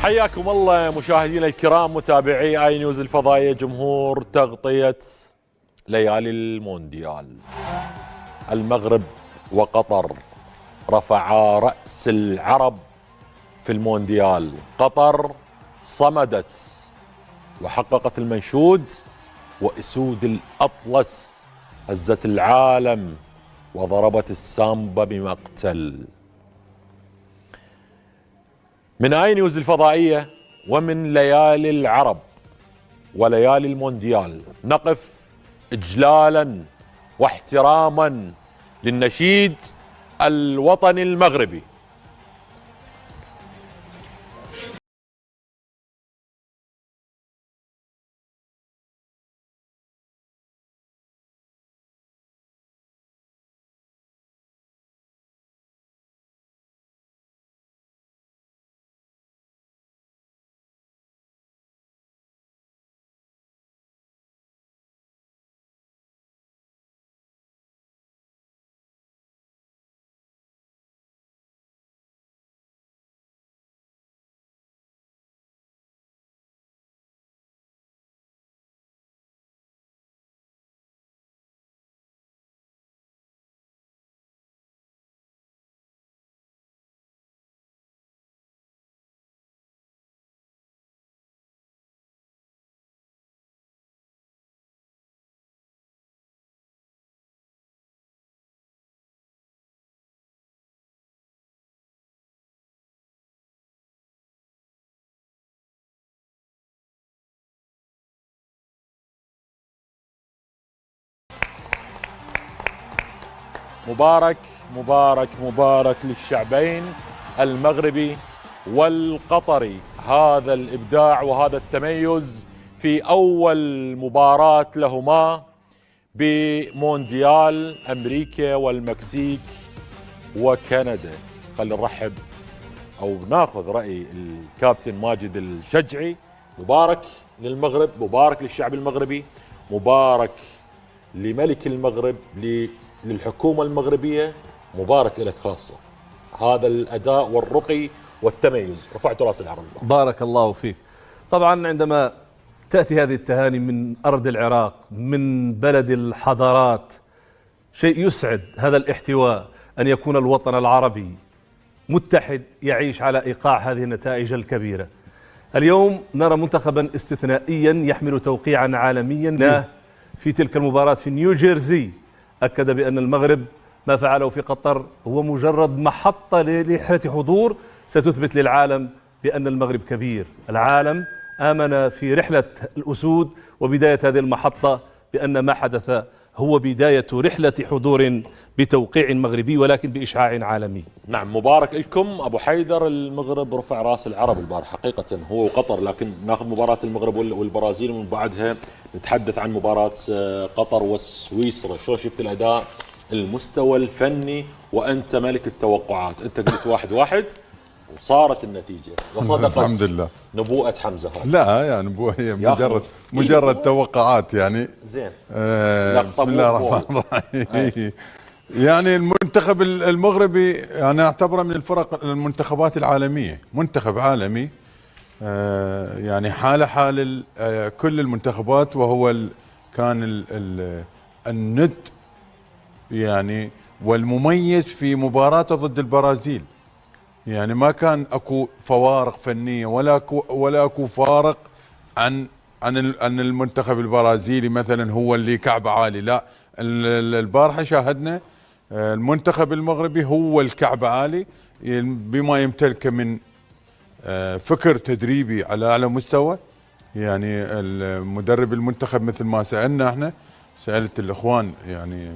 حياكم الله مشاهدينا الكرام، متابعي اي نيوز الفضائيه. جمهور تغطيه ليالي المونديال، المغرب وقطر رفعا راس العرب في المونديال. قطر صمدت وحققت المنشود، واسود الاطلس هزت العالم وضربت السامبا بمقتل. من اي نيوز الفضائيه ومن ليالي العرب وليالي المونديال نقف اجلالا واحتراما للنشيد الوطني المغربي. مبارك مبارك مبارك للشعبين المغربي والقطري، هذا الإبداع وهذا التميز في أول مباراة لهما بمونديال أمريكا والمكسيك وكندا. خلينا نرحب أو ناخذ رأي الكابتن ماجد الشجعي. مبارك للمغرب، مبارك للشعب المغربي، مبارك لملك المغرب، للحكومة المغربية، مبارك لك خاصة. هذا الأداء والرقي والتميز، رفعت رأس العرب. بارك الله فيك. طبعا عندما تأتي هذه التهاني من أرض العراق، من بلد الحضارات، شيء يسعد هذا الاحتواء أن يكون الوطن العربي متحد يعيش على إيقاع هذه النتائج الكبيرة. اليوم نرى منتخبا استثنائيا يحمل توقيعا عالميا في تلك المباراة في نيوجيرسي. أكد بأن المغرب ما فعله في قطر هو مجرد محطة لرحلة حضور ستثبت للعالم بأن المغرب كبير. العالم آمن في رحلة الأسود وبداية هذه المحطة بأن ما حدث هو بداية رحلة حضور بتوقيع مغربي ولكن بإشعاع عالمي. نعم، مبارك لكم أبو حيدر. المغرب رفع راس العرب البارح حقيقة، هو وقطر، لكن ناخذ مباراة المغرب والبرازيل ومن بعدها نتحدث عن مباراة قطر وسويسرا. شو شفت الأداء، المستوى الفني، وأنت ملك التوقعات؟ أنت قلت 1-1 وصارت النتيجة وصدقت الحمد لله نبوءة حمزة. هذا لا يعني نبوءة، هي مجرد توقعات يعني. زين. بسم الله الرحمن الرحيم. يعني المنتخب المغربي أنا أعتبره من الفرق المنتخبات العالمية، منتخب عالمي يعني حال كل المنتخبات، وهو كان الند يعني والمميز في مباراته ضد البرازيل. يعني ما كان اكو فوارق فنيه ولا اكو فارق عن المنتخب البرازيلي مثلا هو اللي كعب عالي. لا، البارحه شاهدنا المنتخب المغربي هو الكعب عالي بما يمتلكه من فكر تدريبي على اعلى مستوى. يعني المدرب المنتخب مثل ما سالنا احنا، سالت الاخوان يعني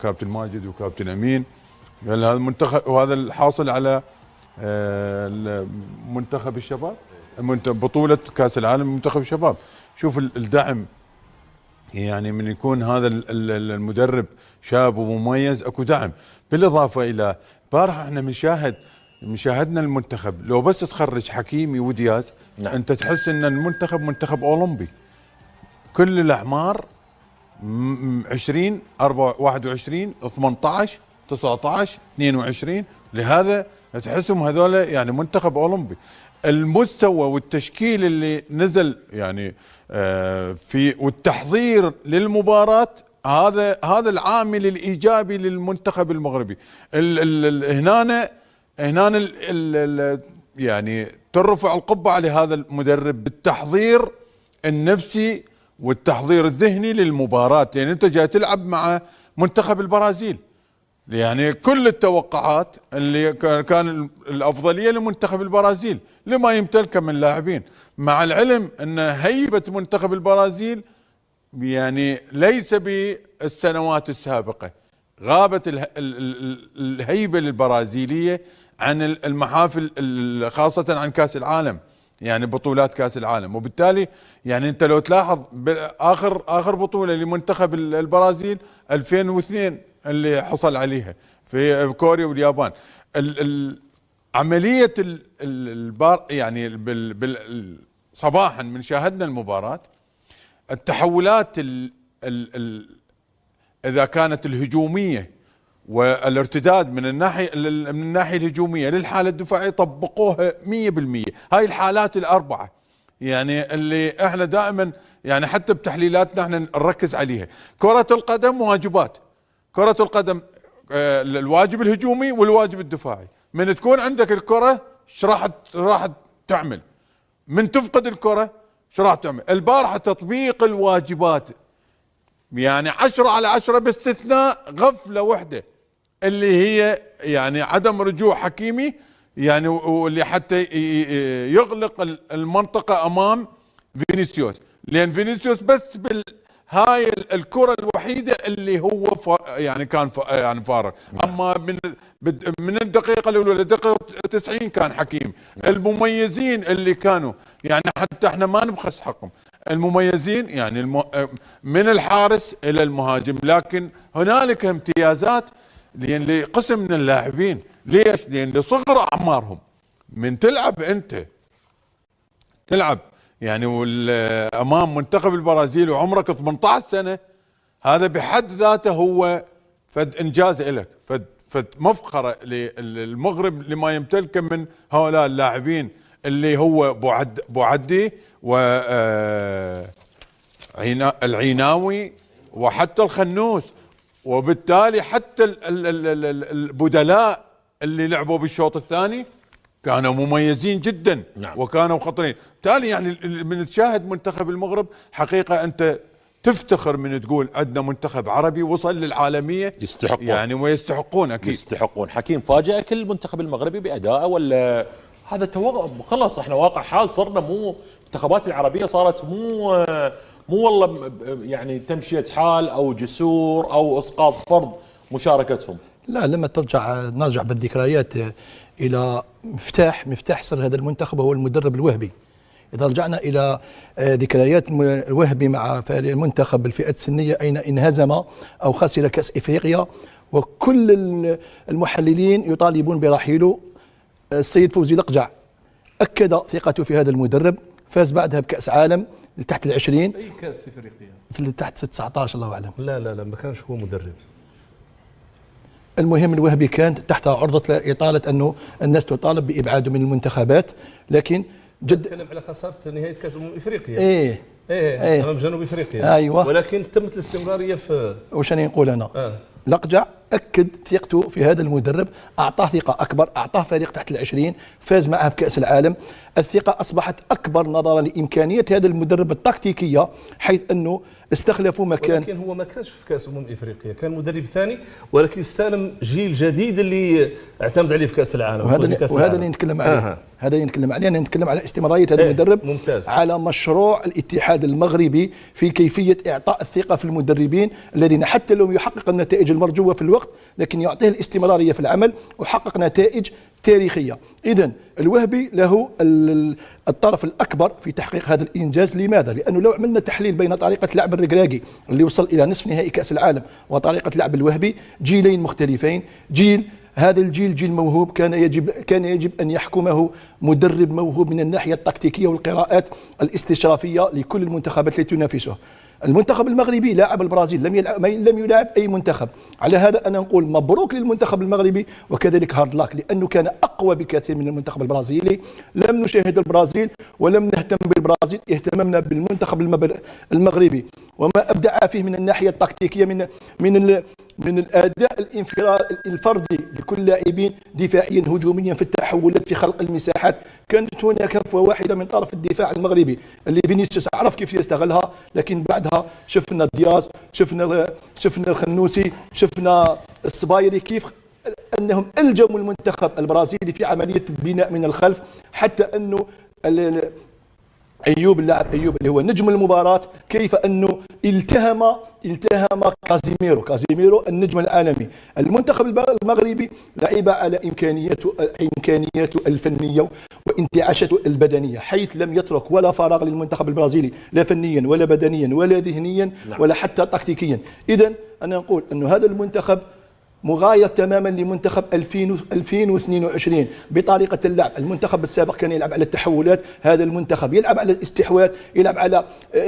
كابتن ماجد وكابتن امين، قال هذا المنتخب وهذا الحاصل على منتخب الشباب، بطولة كأس العالم منتخب الشباب. شوف الدعم، يعني من يكون هذا المدرب شاب ومميز اكو دعم. بالاضافة الى بارحة احنا مشاهدنا المنتخب، لو بس تخرج حكيمي ودياز نعم. انت تحس ان المنتخب منتخب اولمبي. كل الاعمار 20 21 18 19 22، لهذا تحسهم هذول يعني منتخب اولمبي. المستوى والتشكيل اللي نزل يعني في والتحضير للمباراة، هذا العامل الايجابي للمنتخب المغربي. هنا يعني ترفع القبعة لهذا المدرب بالتحضير النفسي والتحضير الذهني للمباراة، لان انت جاي تلعب مع منتخب البرازيل. يعني كل التوقعات اللي كان الافضليه لمنتخب البرازيل لما يمتلكه من لاعبين، مع العلم ان هيبه منتخب البرازيل يعني ليس بالسنوات السابقه. غابت الهيبه البرازيليه عن المحافل، خاصه عن كاس العالم، يعني بطولات كاس العالم. وبالتالي يعني انت لو تلاحظ اخر بطوله لمنتخب البرازيل 2002 اللي حصل عليها في كوريا واليابان. عمليه يعني صباحا من شاهدنا المباراه، التحولات اذا كانت الهجوميه والارتداد من الناحيه الهجوميه للحاله الدفاعيه طبقوها 100%. هاي الحالات الاربعه يعني اللي احنا دائما يعني حتى بتحليلاتنا احنا نركز عليها. كرة القدم واجبات، كرة القدم الواجب الهجومي والواجب الدفاعي. من تكون عندك الكرة ايش راح تعمل؟ من تفقد الكرة ايش راح تعمل؟ البارحة تطبيق الواجبات يعني 10/10 باستثناء غفلة واحدة اللي هي يعني عدم رجوع حكيمي، يعني واللي حتى يغلق المنطقة امام فينيسيوس، لان فينيسيوس بس هاي الكرة الوحيدة اللي هو يعني كان يعني فارغ. اما من الدقيقة الاولى للدقيقة 90 كان حكيم. المميزين اللي كانوا يعني حتى احنا ما نبخس حقهم، المميزين يعني من الحارس الى المهاجم، لكن هنالك امتيازات لقسم من اللاعبين. ليش؟ لان لصغر اعمارهم. من تلعب انت يعني امام منتخب البرازيل وعمرك 18 سنه، هذا بحد ذاته هو فد انجاز لك، فد مفخره للمغرب لما يمتلكه من هؤلاء اللاعبين اللي هو بوعدي العيناوي وحتى الخنوس. وبالتالي حتى البدلاء اللي لعبوا بالشوط الثاني كانوا مميزين جدا. نعم. وكانوا خطرين. بالتالي يعني من تشاهد منتخب المغرب حقيقة أنت تفتخر من تقول عندنا منتخب عربي وصل للعالمية. يستحقون يعني ويستحقون أكيد. يستحقون. حكيم، فاجأك المنتخب المغربي بأدائه ولا هذا خلاص احنا واقع حال صرنا؟ مو المنتخبات العربية صارت مو والله يعني تمشية حال أو جسور أو إسقاط فرض مشاركتهم. لا، لما نرجع بالذكريات إلى مفتاح سر هذا المنتخب هو المدرب الوهبي. إذا رجعنا إلى ذكريات الوهبي مع المنتخب الفئة السنية أين انهزم أو خسر كأس إفريقيا، وكل المحللين يطالبون برحيله. السيد فوزي لقجع أكد ثقته في هذا المدرب، فاز بعدها بكأس عالم تحت 20. أي كأس إفريقيا؟ في تحت 19 الله أعلم. لا ما كانش هو مدرب. المهم الوهبي كان تحت عرضة إطالة أنه الناس تطالب بإبعاده من المنتخبات، لكن نتكلم على خسارة نهاية كأس إفريقيا. إيه أمام جنوب إفريقيا. أيوة. ولكن تمت الاستمرارية في وش أنا نقول أنا؟ لقجع أكد ثقته في هذا المدرب، أعطاه ثقة أكبر، أعطاه فريق تحت 20، فاز معه بكأس العالم. الثقة أصبحت أكبر نظرا لإمكانية هذا المدرب التكتيكية، حيث أنه استخلفوا مكان. ولكن هو ما كانش في كأس إفريقيا، كان مدرب ثاني، ولكن استلم جيل جديد اللي اعتمد عليه في كأس العالم. وهذا اللي نتكلم عليه. هذا اللي نتكلم عليه. أنا نتكلم على استمرارية هذا المدرب. ممتاز. على مشروع الاتحاد المغربي في كيفية إعطاء الثقة في المدربين الذين حتى لو يحقق النتائج المرجوة في الوقت، لكن يعطيه الاستمرارية في العمل وحقق نتائج تاريخية. إذن الوهبي له الطرف الأكبر في تحقيق هذا الإنجاز. لماذا؟ لأنه لو عملنا تحليل بين طريقة لعب الركراكي اللي وصل إلى نصف نهائي كأس العالم وطريقة لعب الوهبي، جيلين مختلفين. هذا الجيل جيل موهوب، كان يجب أن يحكمه مدرب موهوب من الناحية التكتيكية والقراءات الاستشرافية لكل المنتخبات التي تنافسه. المنتخب المغربي لاعب البرازيل، لم يلاعب اي منتخب. على هذا انا نقول مبروك للمنتخب المغربي وكذلك هارد لاك، لانه كان اقوى بكثير من المنتخب البرازيلي. لم نشاهد البرازيل ولم نهتم بالبرازيل، اهتممنا بالمنتخب المغربي وما ابدع فيه من الناحيه التكتيكيه من الاداء الفردي لكل لاعبين دفاعيا هجوميا في التحولات في خلق المساحات. كانت هناك كفوه واحده من طرف الدفاع المغربي اللي فينيسيوس عرف كيف يستغلها، لكن بعدها شفنا دياز، شفنا الخنوسي، شفنا الصبايري كيف انهم الجموا المنتخب البرازيلي في عمليه البناء من الخلف، حتى انه اللاعب ايوب اللي هو نجم المباراه كيف انه التهم كازيميرو النجم العالمي. المنتخب المغربي لعب على امكانياته الفنيه وانتعاشته البدنيه، حيث لم يترك ولا فراغ للمنتخب البرازيلي لا فنيا ولا بدنيا ولا ذهنيا ولا حتى تكتيكيا. اذا انا نقول انه هذا المنتخب مغاير تماما لمنتخب 2022 بطريقه اللعب. المنتخب السابق كان يلعب على التحولات، هذا المنتخب يلعب على الاستحواذ، يلعب على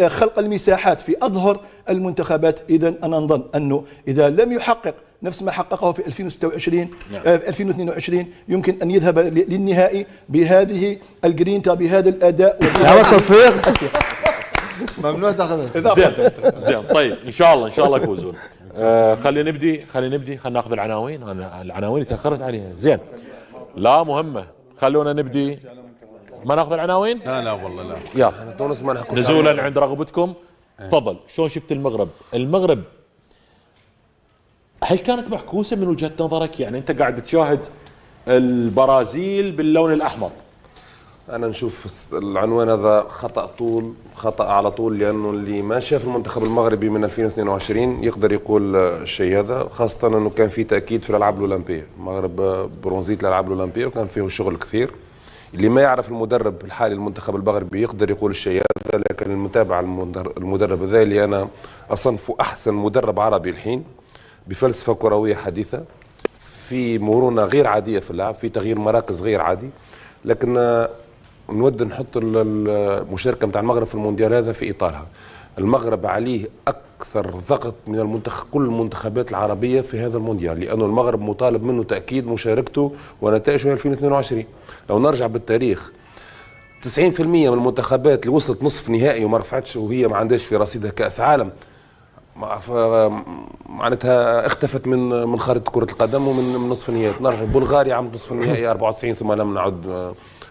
خلق المساحات في اظهر المنتخبات. اذا انا نظن انه اذا لم يحقق نفس ما حققه في 2022 يمكن ان يذهب للنهائي بهذه الجرينتا، بهذا الاداء. ممنوع تاخذها. زين طيب ان شاء الله يفوزون. خلينا نبدي خلينا ناخذ العناوين. انا العناوين تاخرت عليها. زين لا مهمه، خلونا نبدي. ما ناخذ العناوين؟ لا والله لا. يلا تونس ما نحكوا نزولا عند رغبتكم. تفضل. شلون شفت المغرب هل كانت معكوسه من وجهه نظرك؟ يعني انت قاعد تشاهد البرازيل باللون الاحمر. انا نشوف العنوان هذا خطأ على طول، لانه اللي ما شاف المنتخب المغربي من 2022 يقدر يقول الشيء هذا، خاصة انه كان في تأكيد في الالعاب الاولمبية. المغرب برونزية الالعاب الاولمبية وكان فيه شغل كثير. اللي ما يعرف المدرب الحالي المنتخب المغربي يقدر يقول الشيء هذا، لكن المتابع المدرب هذا اللي انا اصنفه احسن مدرب عربي الحين، بفلسفة كروية حديثة، في مرونة غير عادية في اللعب، في تغيير مراكز غير عادي. لكن نود نحط المشاركة متاع المغرب في المونديال هذا في إطارها. المغرب عليه أكثر ضغط من كل المنتخبات العربية في هذا المونديال، لأنه المغرب مطالب منه تأكيد مشاركته ونتائجه 2022. لو نرجع بالتاريخ 90% من المنتخبات اللي وصلت نصف نهائي وما رفعتش وهي ما عندهاش في رصيدها كأس عالم معناتها اختفت من خارطة كرة القدم ومن نصف النهائي. نرجع بلغاريا عملت نصف النهائي 94 ثم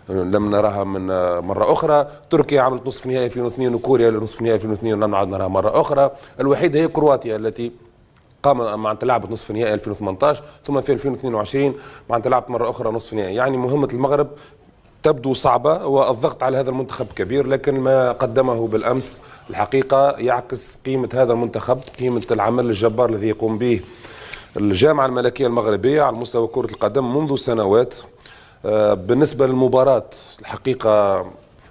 لم نراها من مرة أخرى. تركيا عملت نصف نهائي 2002 وكوريا نصف نهائي 2002 لم نعد نراها مرة أخرى. الوحيدة هي كرواتيا التي معناتها لعبت نصف نهائي 2018 ثم في 2022 معناتها لعبت مرة أخرى نصف نهائي. يعني مهمة المغرب تبدو صعبة والضغط على هذا المنتخب كبير، لكن ما قدمه بالأمس الحقيقة يعكس قيمة هذا المنتخب، قيمة العمل الجبار الذي يقوم به الجامعة الملكية المغربية على مستوى كرة القدم منذ سنوات. بالنسبة للمباراة الحقيقة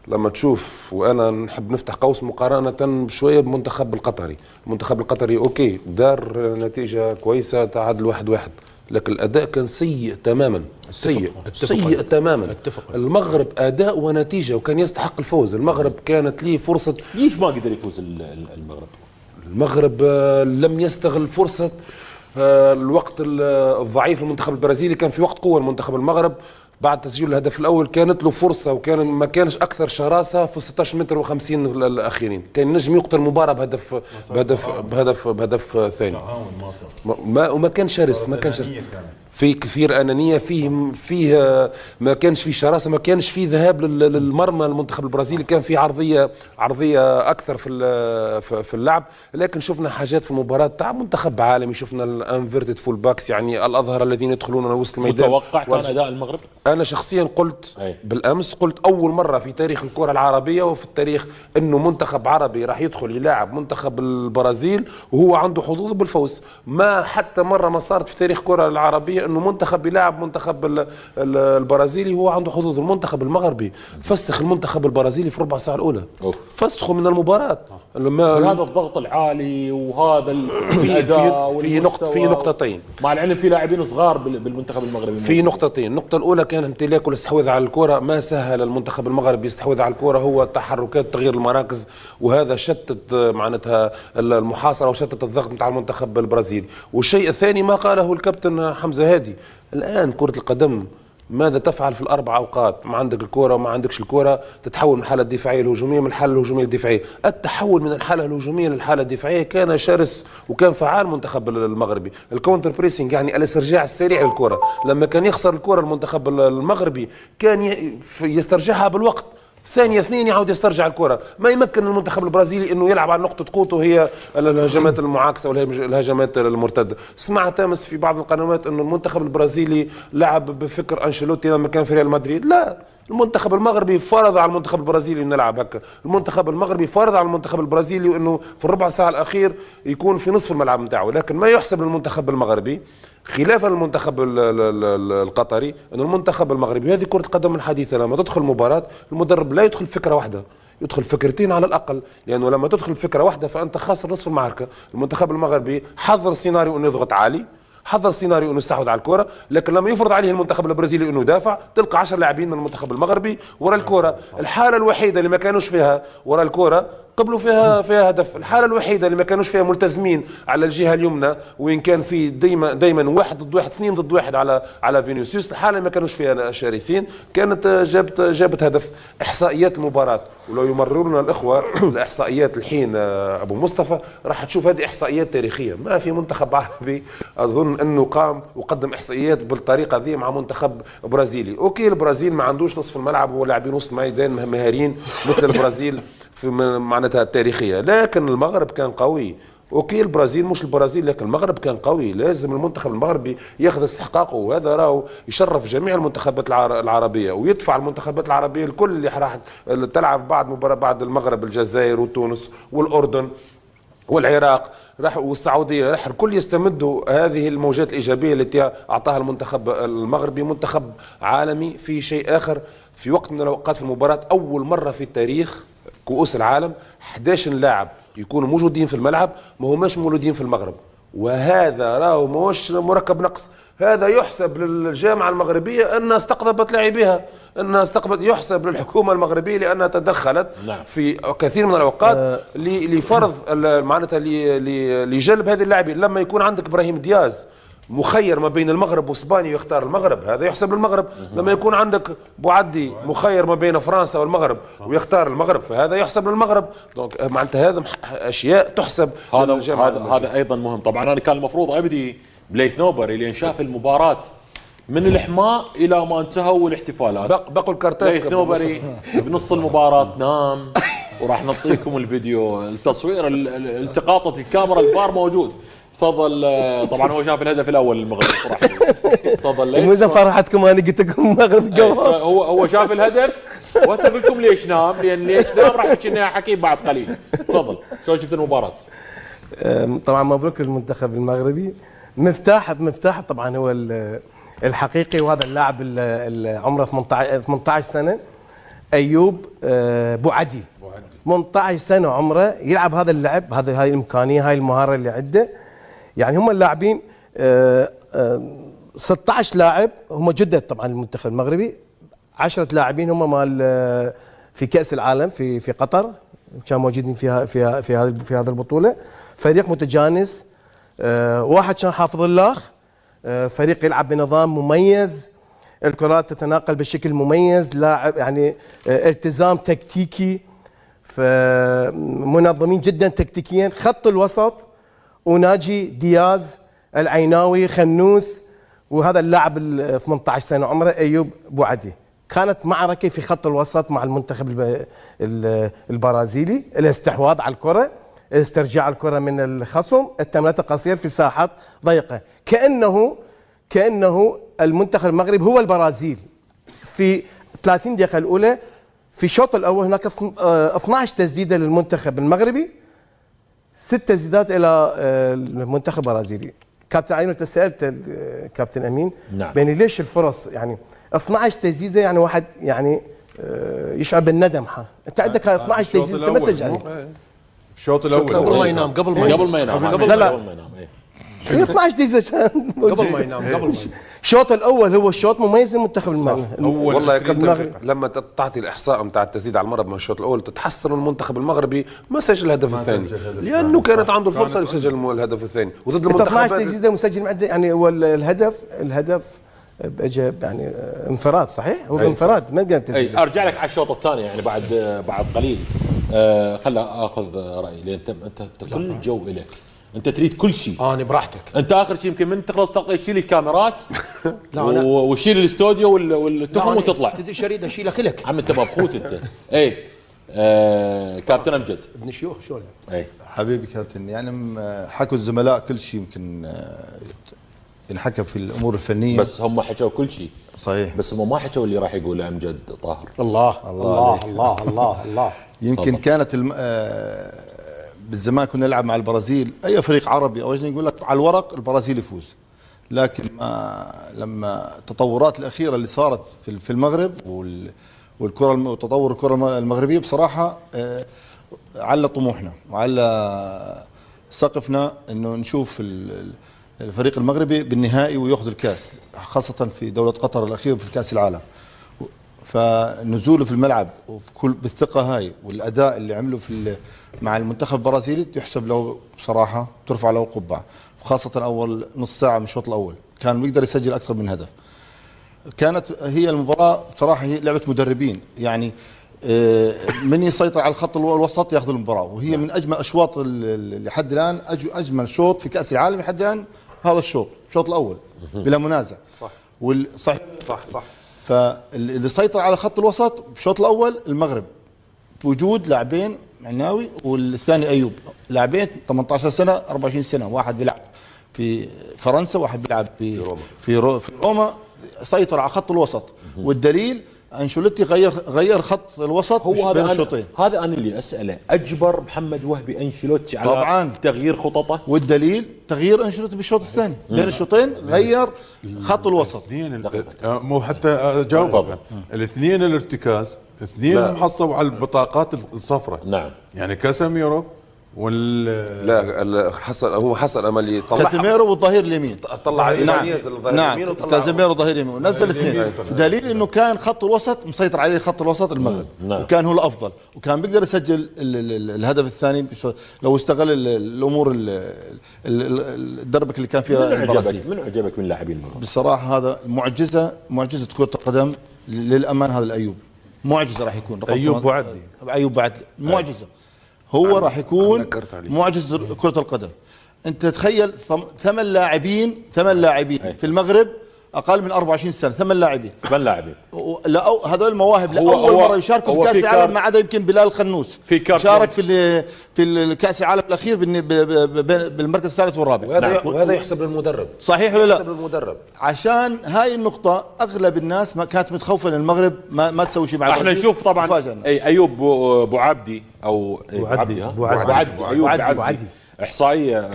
لما تشوف، وأنا نحب نفتح قوس مقارنة شوية بالمنتخب القطري. المنتخب القطري أوكي دار نتيجة كويسة تعادل 1-1، لكن الأداء كان سيء تماما، سيء تماما. المغرب أداء ونتيجة وكان يستحق الفوز. المغرب كانت ليه فرصة. ليش ما قدر يفوز المغرب لم يستغل فرصة الوقت الضعيف المنتخب البرازيلي. كان في وقت قوة المنتخب المغرب بعد تسجيل الهدف الأول، كانت له فرصة وكان ما كانش أكثر شراسة في 16 متر و50 الأخيرين. كان نجم يقتل المباراة بهدف ثاني. وما كان شرس، في كثير أنانية، فيه ما كانش فيه شراسة، ما كانش فيه ذهاب للمرمى. المنتخب البرازيلي كان فيه عرضية أكثر في اللعب، لكن شفنا حاجات في المباراة تاع منتخب عالمي. شفنا الانفيرتد فول باكس، يعني الأظهر الذين يدخلون وسط الميدان. متوقع كان أداء المغرب؟ أنا شخصيا قلت بالأمس، قلت أول مرة في تاريخ الكرة العربية وفي التاريخ إنه منتخب عربي راح يدخل يلاعب منتخب البرازيل وهو عنده حظوظ بالفوز. ما حتى مرة ما صارت في تاريخ الكرة العربية انه منتخب يلاعب منتخب البرازيلي هو عنده حظوظ. المنتخب المغربي فسخ المنتخب البرازيلي في ربع ساعه الاولى، فسخوا من المباراه. هذا الضغط العالي وهذا الاداء في نقطتين، مع العلم في لاعبين صغار بالمنتخب المغربي. في نقطتين. النقطه الاولى كان امتلاك والاستحواذ على الكره، ما سهل المنتخب المغربي يستحوذ على الكره، هو تحركات تغيير المراكز، وهذا شتت معناتها المحاصره وشتت الضغط نتاع المنتخب البرازيلي. والشيء الثاني ما قاله الكابتن حمزه هادي، الان كره القدم ماذا تفعل في الاربع اوقات؟ ما عندك الكره وما عندكش الكره، تتحول من الحاله الدفاعيه الهجوميه، من الحاله الهجوميه للدفاعيه. التحول من الحاله الهجوميه للحاله الدفاعيه كان شرس وكان فعال المنتخب المغربي. الكونتر بريسنج يعني الاسترجاع السريع للكره، لما كان يخسر الكره المنتخب المغربي كان يسترجعها بالوقت، ثانية اثنين يعود يسترجع الكرة. ما يمكن المنتخب البرازيلي انه يلعب على نقطة قوته هي الهجمات المعاكسة والهجمات المرتدة. سمعت امس في بعض القنوات انه المنتخب البرازيلي لعب بفكر انشيلوتي لما كان في ريال مدريد. لا، المنتخب المغربي فرض على المنتخب البرازيلي انه يلعب هكا. المنتخب المغربي فرض على المنتخب البرازيلي انه في الربع ساعة الاخير يكون في نصف الملعب نتاعو. لكن ما يحسب للمنتخب المغربي خلافا للمنتخب القطري انه المنتخب المغربي، هذه كرة القدم الحديثة، لما تدخل مباراة المدرب لا يدخل فكرة واحدة، يدخل فكرتين على الاقل، لانه لما تدخل فكرة واحدة فانت خاسر نصف المعركة. المنتخب المغربي حضر سيناريو انه يضغط عالي، حضر سيناريو انه يستحوذ على الكره، لكن لما يفرض عليه المنتخب البرازيلي انه يدافع تلقى 10 لاعبين من المنتخب المغربي ورا الكره. الحاله الوحيده اللي ما كانوش فيها ورا الكره قبلوا فيها هدف. الحاله الوحيده اللي ما كانوش فيها ملتزمين على الجهه اليمنى، وين كان في دائما واحد ضد واحد، اثنين ضد واحد على فينيسيوس، الحاله اللي ما كانوش فيها شرسين كانت جابت هدف. احصائيات المباراه، ولو يمررون الاخوه الاحصائيات الحين ابو مصطفى راح تشوف هذه احصائيات تاريخيه. ما في منتخب عربي اظن انه قام وقدم احصائيات بالطريقه ذي مع منتخب برازيلي. اوكي البرازيل ما عندوش نصف الملعب ولاعبين وسط ميدان مهاريين مثل البرازيل في معناتها التاريخيه، لكن المغرب كان قوي. اوكي البرازيل مش البرازيل، لكن المغرب كان قوي. لازم المنتخب المغربي ياخذ استحقاقه، وهذا راهو يشرف جميع المنتخبات العربيه، ويدفع المنتخبات العربيه الكل اللي راح تلعب بعد المغرب، الجزائر وتونس والاردن والعراق والسعوديه، راح الكل يستمدوا هذه الموجات الايجابيه التي اعطاها المنتخب المغربي. منتخب عالمي. في شيء اخر، في وقت من الاوقات في المباراه اول مره في التاريخ كؤوس العالم 11 لاعب يكونوا موجودين في الملعب ما هماش مولودين في المغرب، وهذا راهو مش مركب نقص. هذا يحسب للجامعه المغربيه انها استقطبت لاعبيها، انها يحسب للحكومه المغربيه لانها تدخلت في كثير من الاوقات لفرض معناتها لجلب هذه اللاعبين. لما يكون عندك ابراهيم دياز مخير ما بين المغرب واسبانيا ويختار المغرب، هذا يحسب للمغرب. لما يكون عندك بوعدي مخير ما بين فرنسا والمغرب ويختار المغرب، فهذا يحسب للمغرب. دونك معناتها هذا اشياء تحسب هذا ايضا مهم. طبعا انا كان المفروض ابدي بليث نوبري لان شاف المباراه من الحماء الى ما انتهوا والاحتفالات. بقوا الكارتات. بليث نوبري بنص المباراه نام، وراح نعطيكم الفيديو التصوير التقاطت الكاميرا الفار موجود. تفضل. طبعا هو شاف الهدف الاول للمغرب صراحه. تفضل. المهم فرحتكم انا قلت لكم المغرب هو شاف الهدف وهسه اقول لكم ليش نام، لان ليش نام راح احكي لنا حكي بعد قليل. تفضل. شلون شفت المباراه؟ طبعا مبروك للمنتخب المغربي. مفتاح طبعا هو الحقيقي، وهذا اللاعب عمره 18 سنه، ايوب بوعدي. 18 سنه عمره يلعب هذا اللعب، هاي الامكانيه، هاي المهاره اللي عنده. يعني هم اللاعبين 16 لاعب هم جدد طبعا المنتخب المغربي، 10 لاعبين هم مال في كاس العالم في قطر، كانوا موجودين في هذه البطوله. فريق متجانس، واحد كان حافظ الله، فريق يلعب بنظام مميز، الكرات تتناقل بشكل مميز، لاعب يعني التزام تكتيكي، فمنظمين جدا تكتيكيا. خط الوسط وناجي دياز، العيناوي، خنوس، وهذا اللاعب 18 سنه عمره ايوب بوعدي. كانت معركه في خط الوسط مع المنتخب البرازيلي، الاستحواذ على الكره، استرجاع الكره من الخصم، التمريرات القصيره في ساحات ضيقه، كانه المنتخب المغربي هو البرازيل. في 30 دقيقه الاولى في الشوط الاول هناك 12 تسديده للمنتخب المغربي، 6 تسديدات الى المنتخب البرازيلي. كابتن عينو انت سالت كابتن امين نعم. بين ليش الفرص يعني 12 تسديده يعني واحد يعني يشعر بالندم. انت عندك 12 تسديده انت ما سجل الشوط الاول قبل ما ينام قبل ما ينام لا. قبل ما ينام. 12 تسديده قبل ما ينام قبل ما ينام. الشوط الاول هو الشوط مميز للمنتخب المغربي. والله يا كابتن لما تعطي الاحصاء نتاع التسديد على المرمى من الشوط الاول تتحسن المنتخب المغربي ما سجل الهدف الثاني لانه كانت عنده الفرصه يسجل الهدف الثاني وضد المنتخب 12 تسديده مسجل يعني هو الهدف اجى يعني انفراد صحيح هو انفراد ما كان تسديد. ارجع لك على الشوط الثاني يعني بعد قليل. خلا اخذ رايي لان انت كل جو الك انت تريد كل شيء. انا براحتك. انت اخر شيء يمكن من تخلص تلقى تشيل الكاميرات لا وشيل الاستوديو والتهم وتطلع. تدري شريد اشيلك لك عم انت مبخوت انت. اي كابتن امجد ابن شيوخ شو اي حبيبي كابتن يعني حكوا الزملاء كل شيء يمكن ينحكى في الامور الفنيه بس هم حكوا كل شيء صحيح بس هم ما حكوا اللي راح يقوله امجد طاهر. الله الله الله الله الله يمكن كانت بالزمان كنا نلعب مع البرازيل اي فريق عربي او اجنبي يقول لك على الورق البرازيل يفوز لكن لما التطورات الاخيره اللي صارت في المغرب والكره وتطور الكره المغربيه بصراحه على طموحنا وعلى سقفنا انه نشوف الفريق المغربي بالنهائي وياخذ الكاس خاصه في دوله قطر الاخيره في كاس العالم. فنزوله في الملعب وبكل بالثقه هاي والاداء اللي عمله مع المنتخب البرازيلي تحسب له بصراحه ترفع له قبعه وخاصه اول نص ساعه من الشوط الاول كان بيقدر يسجل اكثر من هدف. كانت هي المباراه بصراحه هي لعبه مدربين يعني من يسيطر على الخط الوسط ياخذ المباراه وهي من اجمل اشواط لحد الان اجمل شوط في كاس العالم لحد الان هذا الشوط الاول بلا منازع. صح صح فاللي سيطر على خط الوسط بالشوط الاول المغرب بوجود لاعبين عناوي والثاني ايوب لاعبين 18 سنه 24 سنه واحد بيلعب في فرنسا واحد بيلعب في روما سيطر على خط الوسط والدليل انشيلوتي غير خط الوسط بين الشوطين. هذا انا اللي اساله اجبر محمد وهبي انشيلوتي على طبعا تغيير خططه والدليل تغيير انشيلوتي بالشوط الثاني بين الشوطين غير خط الوسط مو حتى اجاوب الاثنين الارتكاز اثنين محصلوا على البطاقات الصفراء. نعم يعني كاسيميرو لا حصل امل يطلع كاسيميرو والظهير اليمين طلع نعم كاسيميرو ظهير يمين ونزل اثنين دليل انه كان خط الوسط مسيطر عليه خط الوسط المغرب وكان هو الافضل وكان بيقدر يسجل الهدف الثاني لو استغل الامور الدربكه اللي كان فيها البرازيل. من عجبك من لاعبين المغرب؟ بصراحه هذا معجزه كره القدم للامان. هذا الايوب معجزه راح يكون ايوب بعدي معجزه هو راح يكون معجزة كرة القدم. انت تخيل 8 لاعبين في المغرب اقل من 24 سنة 8 لاعبين لا هذول المواهب لاول مرة يشاركوا في كأس العالم ما عدا يمكن بلال خنوس شارك في الكأس العالم الاخير بالمركز الثالث والرابع وهذا يحسب للمدرب صحيح ولا لا؟ يحسب للمدرب عشان هاي النقطة اغلب الناس ما كانت متخوفة ان المغرب ما تسوي شيء مع احنا نشوف طبعا ايوب بوعبدي او بوعدي احصائيه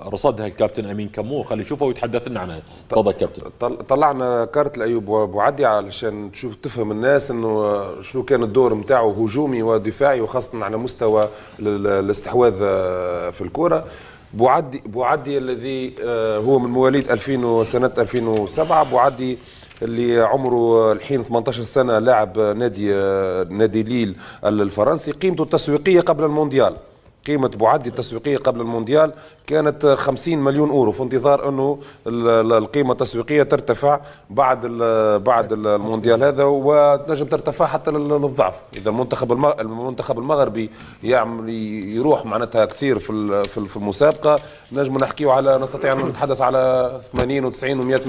رصدها الكابتن امين كمو خلي نشوفه ويتحدث لنا عنها. تفضل كابتن. طلعنا كارت الايوب وبوعدي علشان تفهم الناس انه شنو كان الدور نتاعو هجومي ودفاعي وخاصه على مستوى الاستحواذ في الكره. بوعدي الذي هو من مواليد سنه 2007 بوعدي اللي عمره الحين 18 سنه لاعب نادي ليل الفرنسي. قيمته التسويقيه قبل المونديال قيمة بوعدي التسويقية قبل المونديال كانت 50 مليون أورو في انتظار أنه القيمة التسويقية ترتفع بعد المونديال هذا وتنجم ترتفع حتى للضعف. إذا المنتخب المغربي يروح معناتها كثير في المسابقة نستطيع أن نتحدث على 80 و90 و100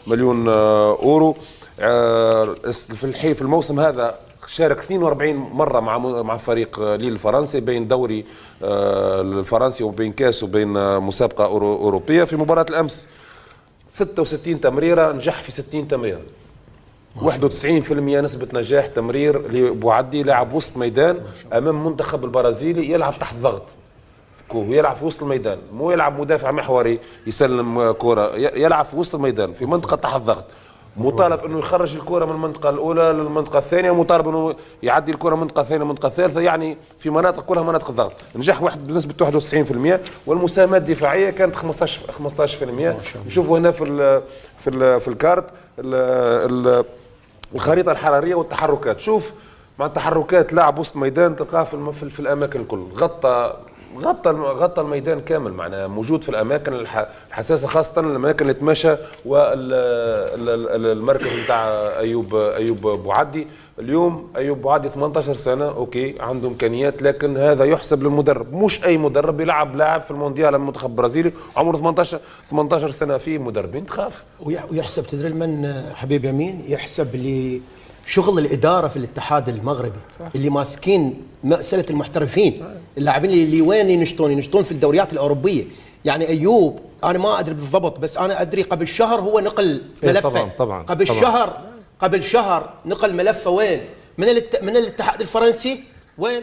مليون أورو. في الموسم هذا شارك 42 مرة مع فريق ليل الفرنسي بين دوري الفرنسي وبين كاس وبين مسابقة أوروبية. في مباراة الأمس 66 تمريرة نجح في 60 تمريرة 91% نسبة نجاح تمرير لبوعدي لاعب وسط ميدان أمام منتخب البرازيلي يلعب تحت ضغط يحكوه يلعب في وسط الميدان، مو يلعب مدافع محوري يسلم كرة، يلعب في وسط الميدان في منطقة تحت ضغط، مطالب انه يخرج الكرة من المنطقة الأولى للمنطقة الثانية، ومطالب انه يعدي الكرة من المنطقة الثانية للمنطقة الثالثة، يعني في مناطق كلها مناطق ضغط، نجح واحد بنسبة 91%، والمساهمات الدفاعية كانت 15%. نشوفوا هنا في الكارت الخريطة الحرارية والتحركات، شوف مع التحركات لاعب وسط ميدان تلقاه في الاماكن الكل، غطى الميدان كامل، معناها موجود في الاماكن الحساسه، خاصه الاماكن اللي تمشى، والمركز نتاع ايوب بوعدي. اليوم ايوب بوعدي 18 سنه، اوكي عنده امكانيات، لكن هذا يحسب للمدرب، مش اي مدرب يلعب لاعب في المونديال المنتخب البرازيلي عمره 18 سنه. في مدربين تخاف. ويحسب تدري من حبيب يمين، يحسب شغل الاداره في الاتحاد المغربي، صح. اللي ماسكين مساله المحترفين، اللاعبين اللي وين ينشطون في الدوريات الاوروبيه. يعني ايوب انا ما ادري بالضبط، بس انا ادري قبل شهر هو نقل ملفه، طبعا قبل شهر نقل ملفه وين؟ من الاتحاد الفرنسي، وين؟